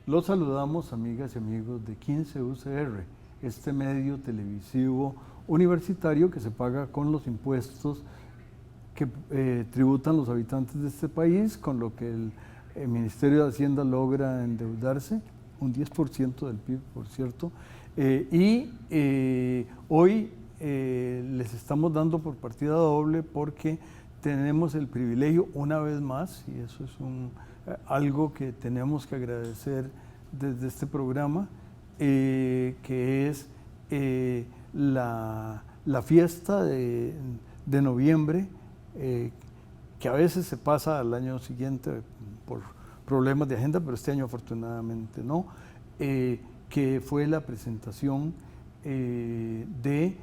Los saludamos, amigas y amigos de 15 UCR, este medio televisivo universitario que se paga con los impuestos que tributan los habitantes de este país, con lo que el Ministerio de Hacienda logra endeudarse, un 10% del PIB, por cierto, hoy les estamos dando por partida doble porque tenemos el privilegio una vez más, y eso es algo que tenemos que agradecer desde este programa, que es la fiesta de noviembre, que a veces se pasa al año siguiente por problemas de agenda, pero este año afortunadamente no, que fue la presentación de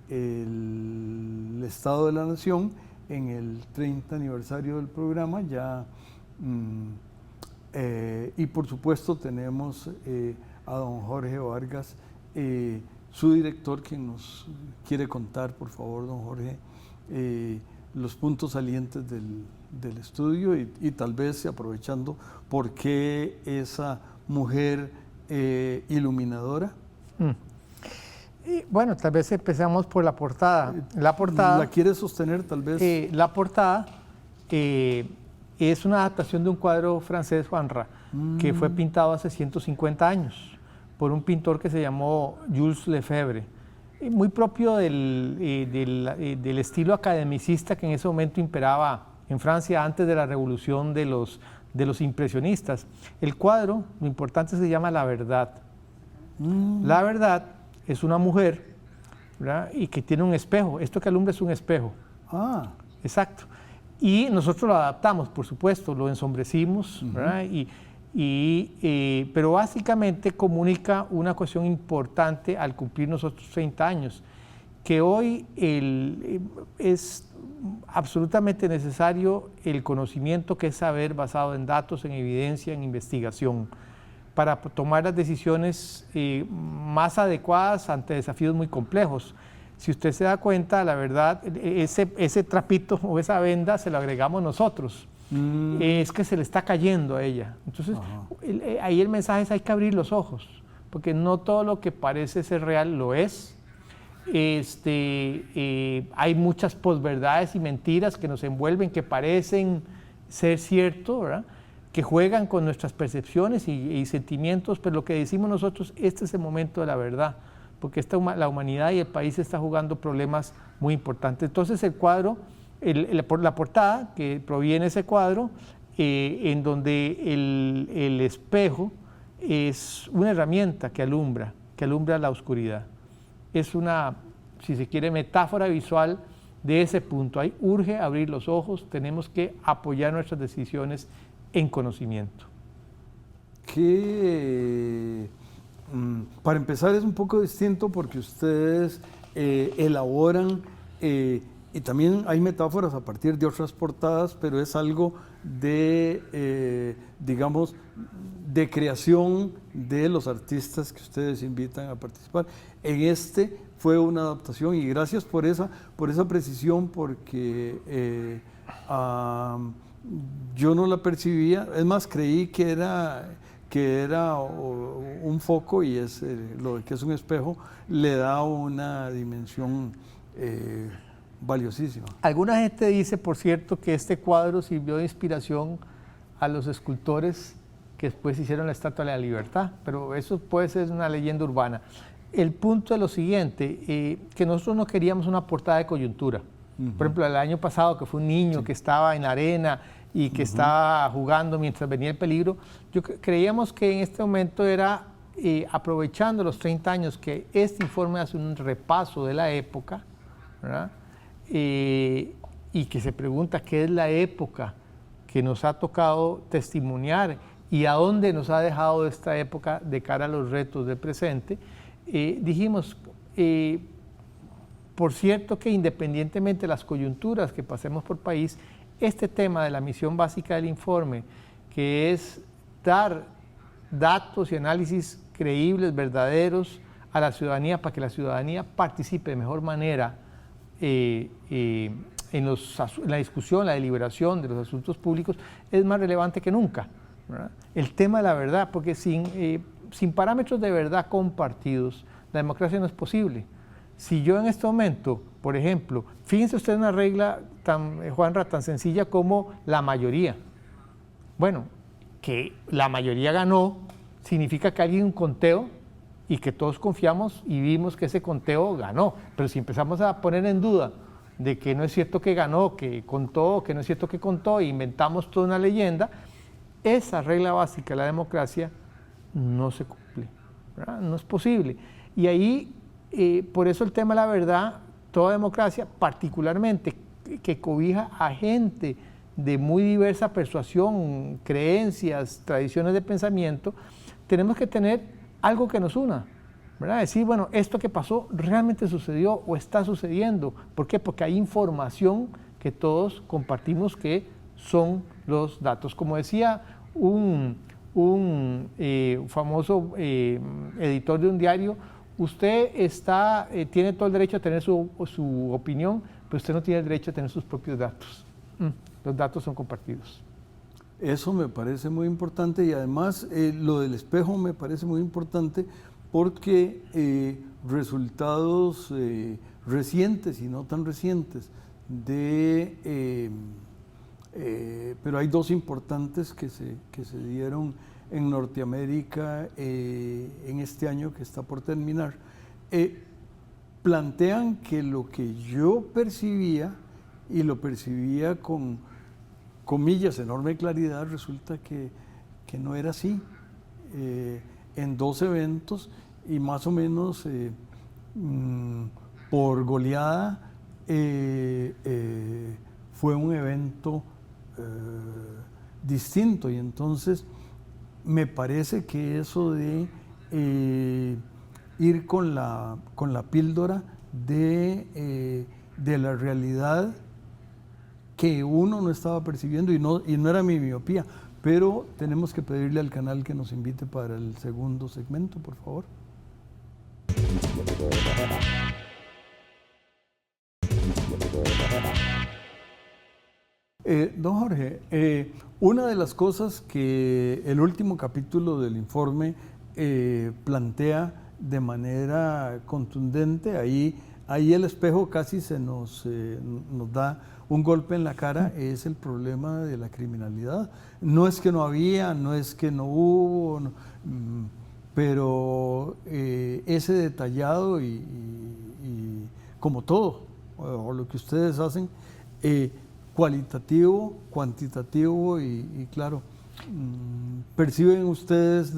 el Estado de la Nación en el 30 aniversario del programa, y por supuesto tenemos a don Jorge Vargas, su director, quien nos quiere contar, por favor, don Jorge, los puntos salientes del estudio y tal vez aprovechando por qué esa mujer iluminadora. Y bueno, tal vez empezamos por la portada. ¿La quiere sostener tal vez? La portada es una adaptación de un cuadro francés, Juanra, que fue pintado hace 150 años por un pintor que se llamó Jules Lefebvre, muy propio del estilo academicista que en ese momento imperaba en Francia antes de la revolución de los impresionistas. El cuadro, lo importante, se llama La Verdad. La Verdad es una mujer, ¿verdad? Y que tiene un espejo. Esto que alumbra es un espejo. Ah. Exacto. Y nosotros lo adaptamos, por supuesto, lo ensombrecimos, ¿verdad? Pero básicamente comunica una cuestión importante al cumplir nosotros 30 años, que hoy es absolutamente necesario el conocimiento, que es saber basado en datos, en evidencia, en investigación, para tomar las decisiones más adecuadas ante desafíos muy complejos. Si usted se da cuenta, la verdad, ese trapito o esa venda se lo agregamos nosotros. Es que se le está cayendo a ella. Entonces, ahí el mensaje es: hay que abrir los ojos, porque no todo lo que parece ser real lo es. Hay muchas posverdades y mentiras que nos envuelven, que parecen ser cierto, ¿verdad?, que juegan con nuestras percepciones y sentimientos, pero lo que decimos nosotros, este es el momento de la verdad, porque la humanidad y el país está jugando problemas muy importantes. Entonces el cuadro, la portada que proviene de ese cuadro, en donde el espejo es una herramienta que alumbra la oscuridad. Es una, si se quiere, metáfora visual de ese punto. Ahí urge abrir los ojos, tenemos que apoyar nuestras decisiones en conocimiento. Que para empezar es un poco distinto porque ustedes elaboran y también hay metáforas a partir de otras portadas, pero es algo de, digamos, de creación de los artistas que ustedes invitan a participar. En este fue una adaptación y gracias por esa precisión, porque yo no la percibía, es más, creí que era un foco, y lo que es un espejo le da una dimensión valiosísima. Alguna gente dice, por cierto, que este cuadro sirvió de inspiración a los escultores que después hicieron la Estatua de la Libertad, pero eso puede ser una leyenda urbana. El punto es lo siguiente, que nosotros no queríamos una portada de coyuntura. Por ejemplo, el año pasado, que fue un niño que estaba en la arena y que estaba jugando mientras venía el peligro, creíamos que en este momento era, aprovechando los 30 años, que este informe hace un repaso de la época, ¿verdad?, y que se pregunta qué es la época que nos ha tocado testimoniar y a dónde nos ha dejado esta época de cara a los retos del presente. Dijimos, por cierto que independientemente de las coyunturas que pasemos por país, este tema de la misión básica del informe, que es dar datos y análisis creíbles, verdaderos a la ciudadanía para que la ciudadanía participe de mejor manera en la discusión, la deliberación de los asuntos públicos, es más relevante que nunca, ¿verdad? El tema de la verdad, porque sin parámetros de verdad compartidos, la democracia no es posible. Si yo en este momento, por ejemplo, fíjense ustedes una regla Juanra, tan sencilla como la mayoría. Bueno, que la mayoría ganó significa que alguien un conteo y que todos confiamos y vimos que ese conteo ganó. Pero si empezamos a poner en duda de que no es cierto que ganó, que contó, que no es cierto que contó, e inventamos toda una leyenda, esa regla básica de la democracia no se cumple, ¿verdad? No es posible. Y ahí, por eso el tema de la verdad, toda democracia, particularmente que cobija a gente de muy diversa persuasión, creencias, tradiciones de pensamiento, tenemos que tener algo que nos una, ¿verdad? Decir, bueno, esto que pasó realmente sucedió o está sucediendo. ¿Por qué? Porque hay información que todos compartimos que son los datos. Como decía un famoso editor de un diario, usted tiene todo el derecho a tener su opinión, pero usted no tiene el derecho a tener sus propios datos. Los datos son compartidos. Eso me parece muy importante y además lo del espejo me parece muy importante porque resultados recientes y no tan recientes pero hay dos importantes que se dieron en Norteamérica en este año que está por terminar. Plantean que lo que yo percibía, y lo percibía con comillas, enorme claridad, resulta que no era así. En dos eventos y más o menos por goleada fue un evento distinto, y entonces me parece que eso de ir con la píldora de la realidad que uno no estaba percibiendo y no era mi miopía, pero tenemos que pedirle al canal que nos invite para el segundo segmento, por favor. Don Jorge, una de las cosas que el último capítulo del informe plantea de manera contundente, ahí el espejo casi nos da un golpe en la cara, es el problema de la criminalidad. No es que no había, no es que no hubo, pero ese detallado y como todo, o lo que ustedes hacen, cualitativo, cuantitativo y claro, perciben ustedes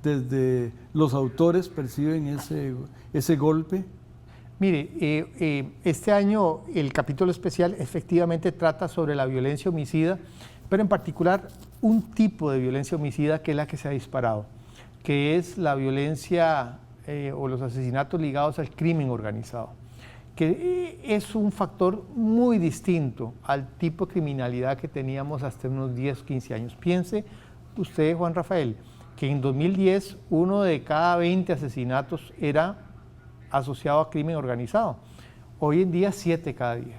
desde los autores, perciben ese golpe. Mire, este año el capítulo especial efectivamente trata sobre la violencia homicida, pero en particular un tipo de violencia homicida que es la que se ha disparado, que es la violencia o los asesinatos ligados al crimen organizado, que es un factor muy distinto al tipo de criminalidad que teníamos hasta unos 10 o 15 años. Piense usted, Juan Rafael, que en 2010 uno de cada 20 asesinatos era asociado a crimen organizado. Hoy en día 7 cada 10.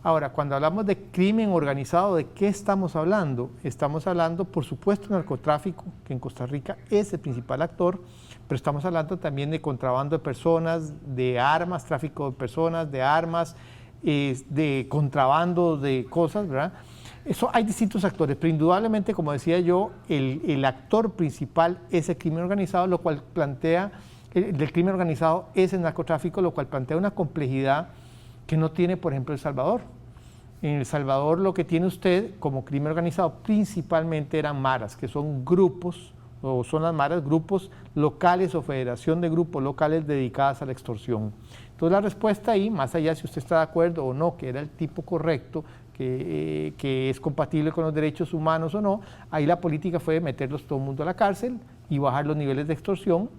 Ahora, cuando hablamos de crimen organizado, ¿de qué estamos hablando? Estamos hablando, por supuesto, de narcotráfico, que en Costa Rica es el principal actor, pero estamos hablando también de contrabando de personas, de armas, tráfico de personas, de armas, de contrabando de cosas, ¿verdad? Eso hay distintos actores, pero indudablemente, como decía yo, el actor principal es el crimen organizado, lo cual plantea del crimen organizado es el narcotráfico, lo cual plantea una complejidad que no tiene, por ejemplo, El Salvador. En El Salvador lo que tiene usted como crimen organizado principalmente eran maras, que son grupos, o son las maras, grupos locales o federación de grupos locales dedicadas a la extorsión. Entonces la respuesta ahí, más allá si usted está de acuerdo o no, que era el tipo correcto, que es compatible con los derechos humanos o no, ahí la política fue meterlos todo el mundo a la cárcel y bajar los niveles de extorsión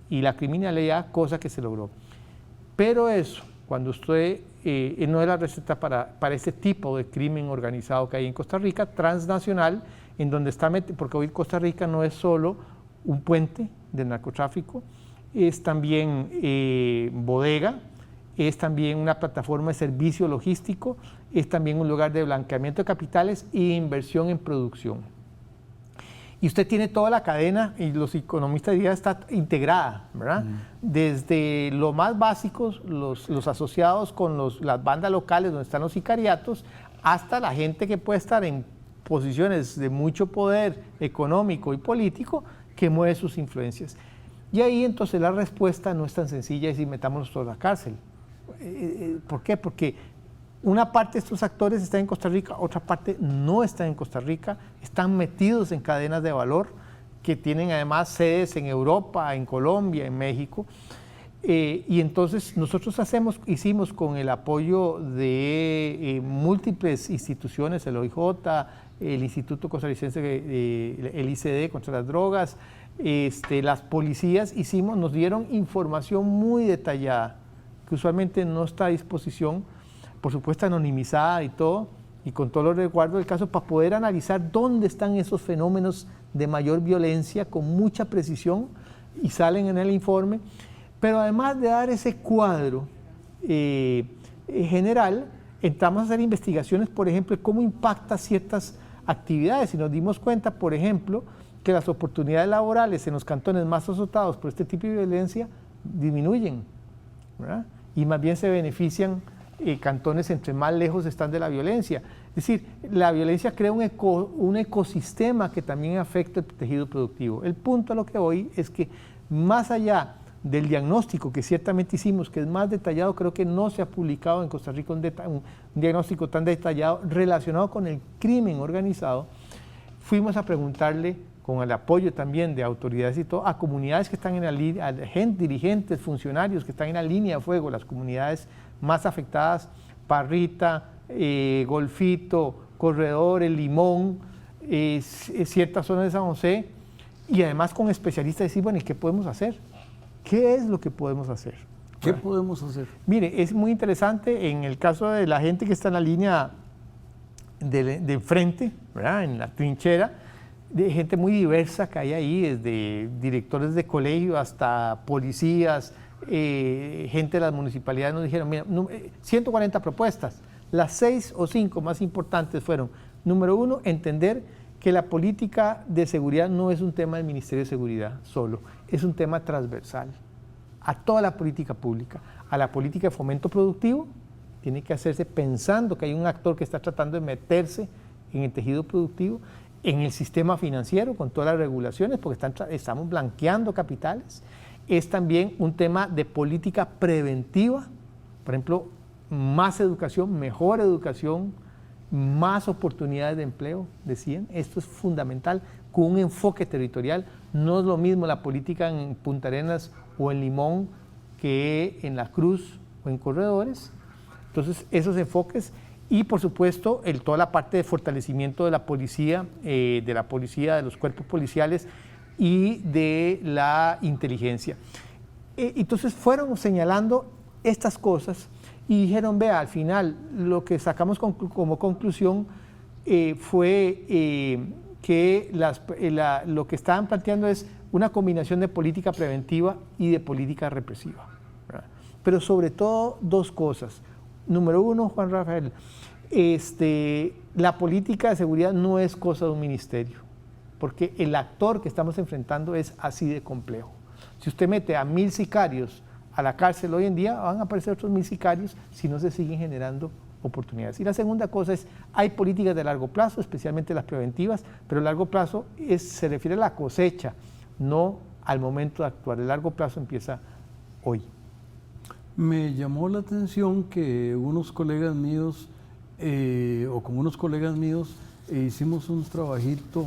y la criminalidad, cosa que se logró. Pero eso, cuando usted no es la receta para ese tipo de crimen organizado que hay en Costa Rica, transnacional, en donde está metido, porque hoy Costa Rica no es solo un puente de narcotráfico, es también bodega, es también una plataforma de servicio logístico, es también un lugar de blanqueamiento de capitales e inversión en producción. Y usted tiene toda la cadena, y los economistas dirían está integrada, ¿verdad? Desde lo más básicos, los asociados con las bandas locales donde están los sicariatos, hasta la gente que puede estar en posiciones de mucho poder económico y político que mueve sus influencias. Y ahí entonces la respuesta no es tan sencilla, es decir, metámonos todos a la cárcel. ¿Por qué? Porque una parte de estos actores está en Costa Rica, otra parte no está en Costa Rica, están metidos en cadenas de valor que tienen además sedes en Europa, en Colombia, en México. Y entonces nosotros hicimos con el apoyo de múltiples instituciones, el OIJ, el Instituto Costarricense, el ICD contra las drogas, las policías, nos dieron información muy detallada, que usualmente no está a disposición, por supuesto anonimizada y todo, y con todo los resguardos del caso, para poder analizar dónde están esos fenómenos de mayor violencia con mucha precisión, y salen en el informe. Pero además de dar ese cuadro general, entramos a hacer investigaciones, por ejemplo, de cómo impacta ciertas actividades, y nos dimos cuenta, por ejemplo, que las oportunidades laborales en los cantones más azotados por este tipo de violencia disminuyen, ¿verdad? Y más bien se benefician cantones entre más lejos están de la violencia. Es decir, la violencia crea un ecosistema que también afecta el tejido productivo. El punto a lo que voy es que más allá del diagnóstico que ciertamente hicimos, que es más detallado, creo que no se ha publicado en Costa Rica un diagnóstico tan detallado relacionado con el crimen organizado, fuimos a preguntarle, con el apoyo también de autoridades y todo, a comunidades que están en la línea, a dirigentes, funcionarios que están en la línea de fuego, las comunidades más afectadas, Parrita, Golfito, Corredor, El Limón, ciertas zonas de San José, y además con especialistas decir, bueno, ¿y qué podemos hacer? ¿Qué es lo que podemos hacer? ¿Qué podemos hacer? Mire, es muy interesante en el caso de la gente que está en la línea de frente, ¿verdad? En la trinchera, de gente muy diversa que hay ahí, desde directores de colegio hasta policías, gente de las municipalidades. Nos dijeron, mira, 140 propuestas, las 6 o 5 más importantes fueron, número 1, entender que la política de seguridad no es un tema del Ministerio de Seguridad solo, es un tema transversal a toda la política pública, a la política de fomento productivo, tiene que hacerse pensando que hay un actor que está tratando de meterse en el tejido productivo, en el sistema financiero con todas las regulaciones, porque estamos blanqueando capitales. Es también un tema de política preventiva, por ejemplo, más educación, mejor educación, más oportunidades de empleo, decían. Esto es fundamental, con un enfoque territorial. No es lo mismo la política en Punta Arenas o en Limón que en La Cruz o en Corredores. Entonces, esos enfoques. Y por supuesto, toda la parte de fortalecimiento de la policía, de los cuerpos policiales y de la inteligencia. Entonces fueron señalando estas cosas y dijeron, vea, al final lo que sacamos como conclusión fue que lo que estaban planteando es una combinación de política preventiva y de política represiva, ¿verdad? Pero sobre todo dos cosas. Número 1, Juan Rafael, la política de seguridad no es cosa de un ministerio, porque el actor que estamos enfrentando es así de complejo. Si usted mete a 1000 sicarios a la cárcel hoy en día, van a aparecer otros 1000 sicarios si no se siguen generando oportunidades. Y la segunda cosa es, hay políticas de largo plazo, especialmente las preventivas, pero el largo plazo se refiere a la cosecha, no al momento de actuar. El largo plazo empieza hoy. Me llamó la atención que unos colegas míos, hicimos un trabajito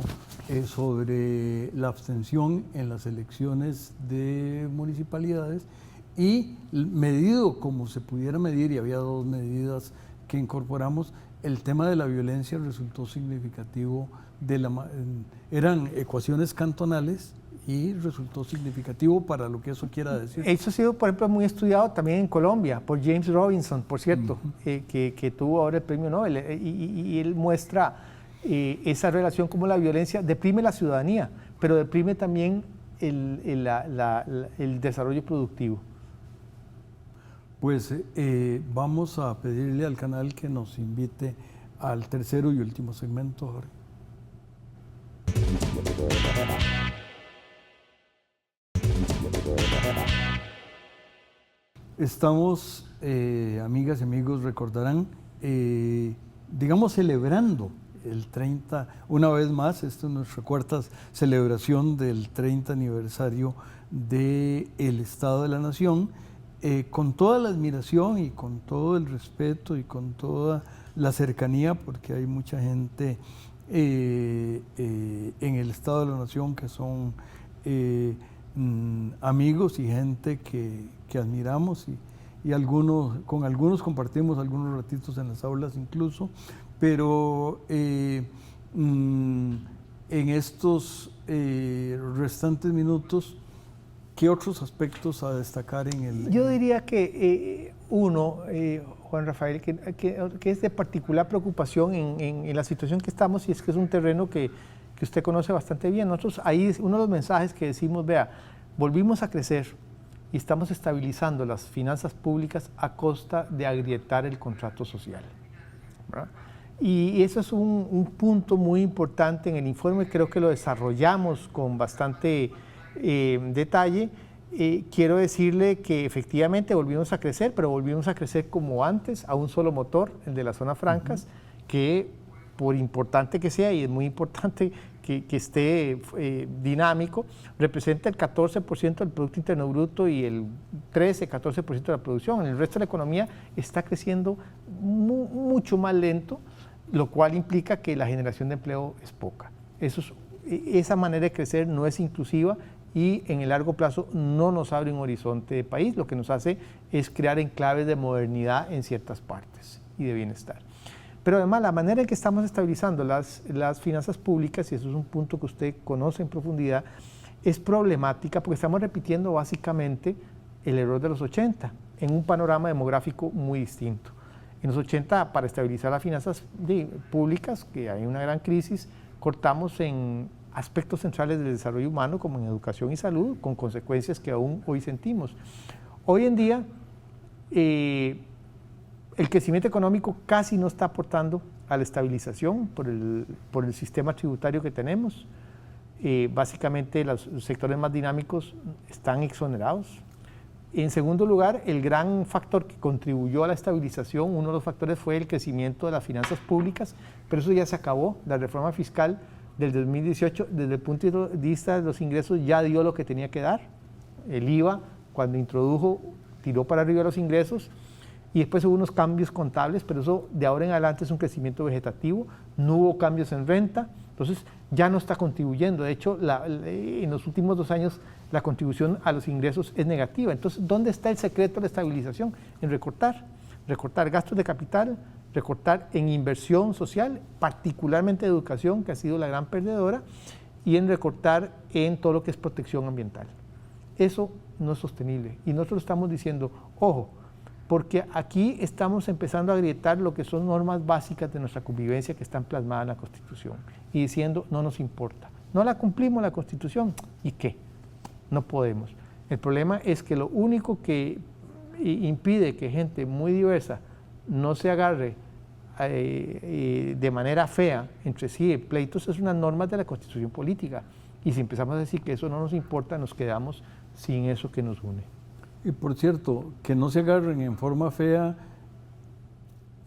sobre la abstención en las elecciones de municipalidades y medido como se pudiera medir, y había 2 medidas que incorporamos, el tema de la violencia resultó significativo. Eran ecuaciones cantonales y resultó significativo para lo que eso quiera decir. Eso ha sido, por ejemplo, muy estudiado también en Colombia por James Robinson, por cierto, que tuvo ahora el premio Nobel, y él muestra esa relación como la violencia deprime la ciudadanía, pero deprime también el desarrollo productivo. Pues vamos a pedirle al canal que nos invite al tercero y último segmento, Jorge. Estamos, amigas y amigos, recordarán, digamos, celebrando el 30, una vez más, esta es nuestra cuarta celebración del 30 aniversario del Estado de la Nación, con toda la admiración y con todo el respeto y con toda la cercanía, porque hay mucha gente en el Estado de la Nación que son amigos y gente que admiramos y con algunos compartimos algunos ratitos en las aulas incluso, pero en estos restantes minutos, ¿qué otros aspectos a destacar en el...? Yo diría que uno, Juan Rafael, que es de particular preocupación en la situación que estamos, y es que es un terreno que usted conoce bastante bien. Nosotros ahí, uno de los mensajes que decimos, vea, volvimos a crecer y estamos estabilizando las finanzas públicas a costa de agrietar el contrato social, ¿verdad? Y eso es un punto muy importante en el informe, creo que lo desarrollamos con bastante detalle. Quiero decirle que efectivamente volvimos a crecer, pero volvimos a crecer como antes, a un solo motor, el de las zonas francas, que por importante que sea, y es muy importante que esté dinámico, representa el 14% del Producto Interno Bruto y el 13-14% de la producción. En el resto de la economía está creciendo mucho más lento, lo cual implica que la generación de empleo es poca. Esa manera de crecer no es inclusiva y en el largo plazo no nos abre un horizonte de país, lo que nos hace es crear enclaves de modernidad en ciertas partes y de bienestar. Pero además la manera en que estamos estabilizando las finanzas públicas, y eso es un punto que usted conoce en profundidad, es problemática porque estamos repitiendo básicamente el error de los 80 en un panorama demográfico muy distinto. En los 80, para estabilizar las finanzas públicas, que hay una gran crisis, cortamos en aspectos centrales del desarrollo humano, como en educación y salud, con consecuencias que aún hoy sentimos. Hoy en día, el crecimiento económico casi no está aportando a la estabilización por el sistema tributario que tenemos. Básicamente, los sectores más dinámicos están exonerados. En segundo lugar, el gran factor que contribuyó a la estabilización, uno de los factores fue el crecimiento de las finanzas públicas, pero eso ya se acabó. La reforma fiscal del 2018, desde el punto de vista de los ingresos, ya dio lo que tenía que dar. El IVA, cuando introdujo, tiró para arriba los ingresos, y después hubo unos cambios contables, pero eso de ahora en adelante es un crecimiento vegetativo, no hubo cambios en renta, entonces ya no está contribuyendo. De hecho, en los últimos 2 años la contribución a los ingresos es negativa. Entonces, ¿dónde está el secreto de la estabilización? En recortar gastos de capital, recortar en inversión social, particularmente educación, que ha sido la gran perdedora, y en recortar en todo lo que es protección ambiental. Eso no es sostenible. Y nosotros estamos diciendo, ojo, porque aquí estamos empezando a agrietar lo que son normas básicas de nuestra convivencia que están plasmadas en la Constitución y diciendo, no nos importa, no la cumplimos la Constitución, ¿y qué? No podemos. El problema es que lo único que impide que gente muy diversa no se agarre de manera fea entre sí pleitos es unas normas de la Constitución política, y si empezamos a decir que eso no nos importa, nos quedamos sin eso que nos une. Y por cierto, que no se agarren en forma fea,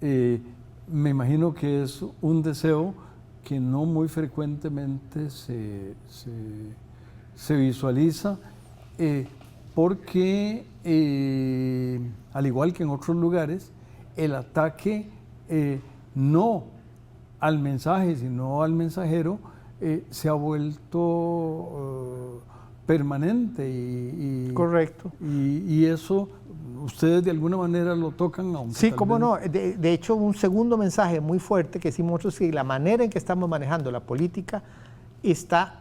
me imagino que es un deseo que no muy frecuentemente se visualiza, porque al igual que en otros lugares, el ataque no al mensaje, sino al mensajero, se ha vuelto permanente correcto. Y eso ustedes de alguna manera lo tocan, aunque sí, cómo no. De hecho, un segundo mensaje muy fuerte que decimos nosotros es que la manera en que estamos manejando la política está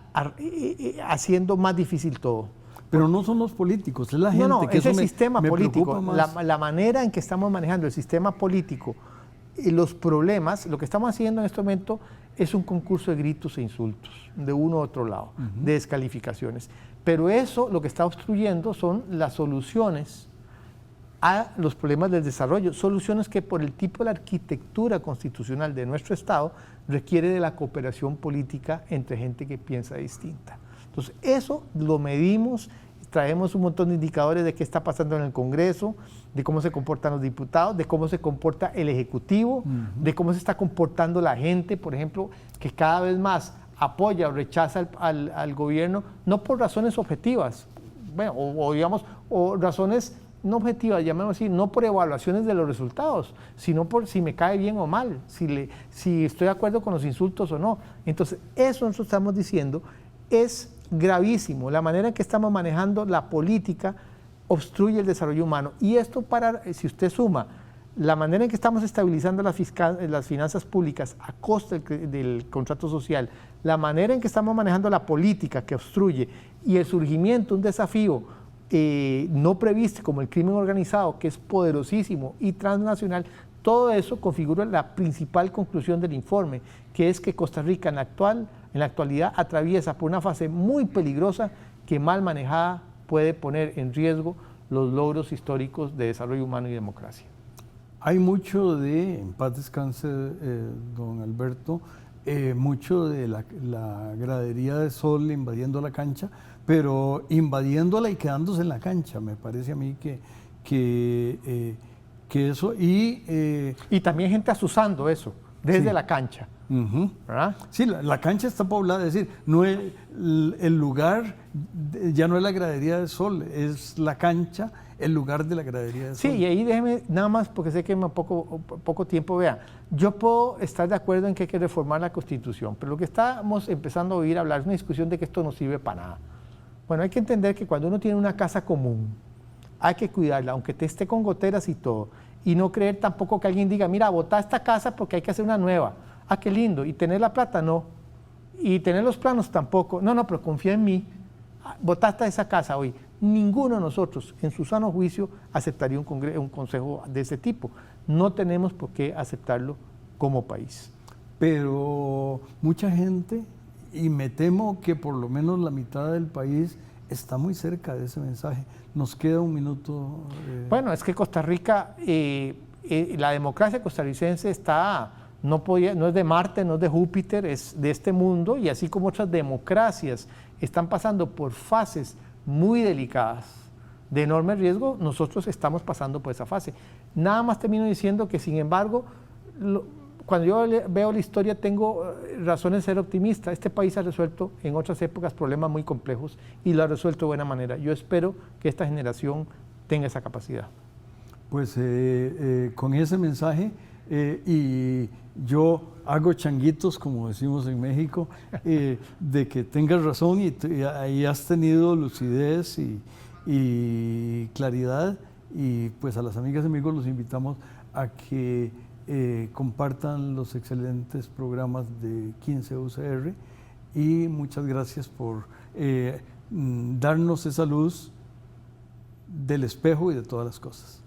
haciendo más difícil todo. Pero no son los políticos, es la gente. No, que es el sistema político, más. la manera en que estamos manejando el sistema político y los problemas. Lo que estamos haciendo en este momento es un concurso de gritos e insultos de uno u otro lado, de descalificaciones. Pero eso lo que está obstruyendo son las soluciones a los problemas del desarrollo, soluciones que por el tipo de la arquitectura constitucional de nuestro Estado requiere de la cooperación política entre gente que piensa distinta. Entonces, eso lo medimos, traemos un montón de indicadores de qué está pasando en el Congreso, de cómo se comportan los diputados, de cómo se comporta el Ejecutivo, de cómo se está comportando la gente, por ejemplo, que cada vez más apoya o rechaza al gobierno, no por razones objetivas, bueno, o razones no objetivas, llamémoslo así, no por evaluaciones de los resultados, sino por si me cae bien o mal, si estoy de acuerdo con los insultos o no. Entonces, eso nosotros estamos diciendo es gravísimo. La manera en que estamos manejando la política obstruye el desarrollo humano. Y esto, si usted suma la manera en que estamos estabilizando las finanzas públicas a costa del contrato social, la manera en que estamos manejando la política que obstruye y el surgimiento, un desafío no previsto como el crimen organizado, que es poderosísimo y transnacional, todo eso configura la principal conclusión del informe, que es que Costa Rica en la actualidad atraviesa por una fase muy peligrosa que mal manejada puede poner en riesgo los logros históricos de desarrollo humano y democracia. Hay mucho en paz descanse, don Alberto, mucho de la gradería de Sol invadiendo la cancha, pero invadiéndola y quedándose en la cancha. Me parece a mí que eso y también gente asusando eso desde la cancha. ¿Verdad? Sí, la cancha está poblada, es decir, no es, el lugar ya no es la gradería de Sol, es la cancha, el lugar de la gradería de Sol. Sí, y ahí déjeme nada más, porque sé que poco tiempo, vea, yo puedo estar de acuerdo en que hay que reformar la Constitución, pero lo que estamos empezando a oír hablar es una discusión de que esto no sirve para nada. Bueno, hay que entender que cuando uno tiene una casa común, hay que cuidarla, aunque te esté con goteras y todo, y no creer tampoco que alguien diga, mira, botá esta casa porque hay que hacer una nueva. Ah, qué lindo. Y tener la plata, no. Y tener los planos tampoco. No, pero confía en mí. Botaste esa casa hoy. Ninguno de nosotros, en su sano juicio, aceptaría un consejo de ese tipo. No tenemos por qué aceptarlo como país. Pero mucha gente, y me temo que por lo menos la mitad del país está muy cerca de ese mensaje. Nos queda un minuto. Bueno, es que Costa Rica, la democracia costarricense está... No es de Marte, no es de Júpiter, es de este mundo, y así como otras democracias están pasando por fases muy delicadas, de enorme riesgo, nosotros estamos pasando por esa fase. Nada más termino diciendo que, sin embargo, cuando yo veo la historia tengo razones de ser optimista. Este país ha resuelto en otras épocas problemas muy complejos y lo ha resuelto de buena manera. Yo espero que esta generación tenga esa capacidad. Pues con ese mensaje, y yo hago changuitos, como decimos en México, de que tengas razón y ahí has tenido lucidez y claridad, y pues a las amigas y amigos los invitamos a que compartan los excelentes programas de 15 UCR, y muchas gracias por darnos esa luz del espejo y de todas las cosas.